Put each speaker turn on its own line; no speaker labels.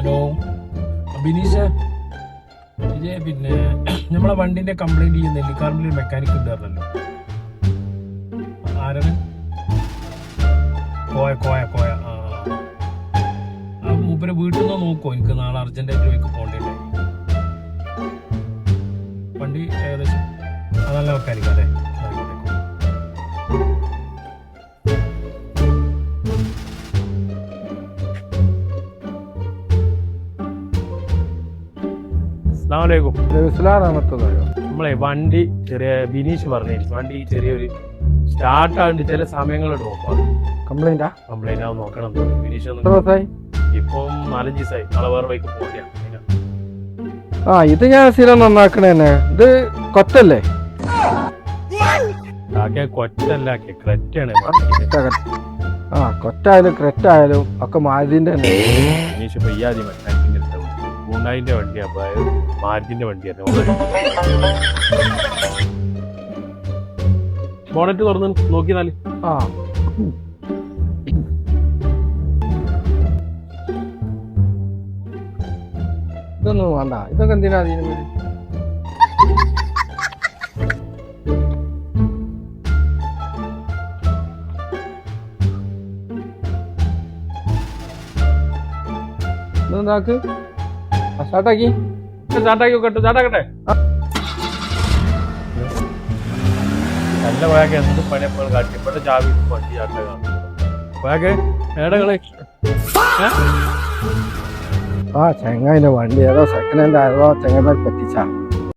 Hello Bineesh, ഇത് പിന്നെ നമ്മളെ വണ്ടിന്റെ കംപ്ലൈന്റ് ചെയ്യുന്ന നെല്ലിക്കാർമിൽ ഒരു മെക്കാനിക് ഉണ്ട് പറഞ്ഞല്ലോ. ആരാണ്? കോയ കോയ കോയ ആ മൂപ്പരെ വീട്ടിൽ നിന്ന് നോക്കുമോ? എനിക്ക് നാളെ അർജന്റായിട്ട് പോയിക്ക് പോകേണ്ടേ. വണ്ടി ഏകദേശം നല്ല മെക്കാനിക് അല്ലേ? നമ്മളെ വണ്ടി ബിനീഷ് പറഞ്ഞു വണ്ടി ചെറിയൊരു സ്റ്റാർട്ട് ആണ്ട് ചില സമയങ്ങളിൽ
കംപ്ലൈന്റ്
ആവും നോക്കണം. ബിനീഷ് ഇപ്പം 4-5 ദിവസമായി. നാളെ വേറെ ബൈക്ക് പോകില്ല.
ഇത് ഞാൻ സ്ഥിരം നന്നാക്കണേന്നെ. ഇത് കൊറ്റല്ലേ?
കൊറ്റല്ല, ക്രെറ്റാണ്.
കൊറ്റായാലും ക്രെറ്റായാലും ഒക്കെ മാരുതിന്റെ തന്നെ.
ബിനീഷ് പയ്യാതി മെക്കാനിക്കിന്റെ ഹ്യുണ്ടായിന്റെ വണ്ടിയാ, മാരുതിന്റെ വണ്ടിയായിരുന്നു. ബോണറ്റ് തുറന്ന് നോക്കിയാല്
ഇതൊന്നും വേണ്ട. ഇതൊക്കെ എന്തിനാ ഇതെന്താക്ക് സ്റ്റാർട്ടാക്കി
ചാട്ടാക്കട്ടെ. നല്ല പോയാക്കെ എന്ത് പണിയപ്പോൾ കാട്ടിയപ്പോഴത്തെ ചാവി വണ്ടി ചാട്ടകാണ് പോയാക്കെ ഏടകളെ.
ചെങ്ങായിന്റെ വണ്ടി ഏതോ സെക്കൻഡ് ഹാൻഡ് ആയതോ ചെങ്ങന്മാർ പറ്റിച്ചാ.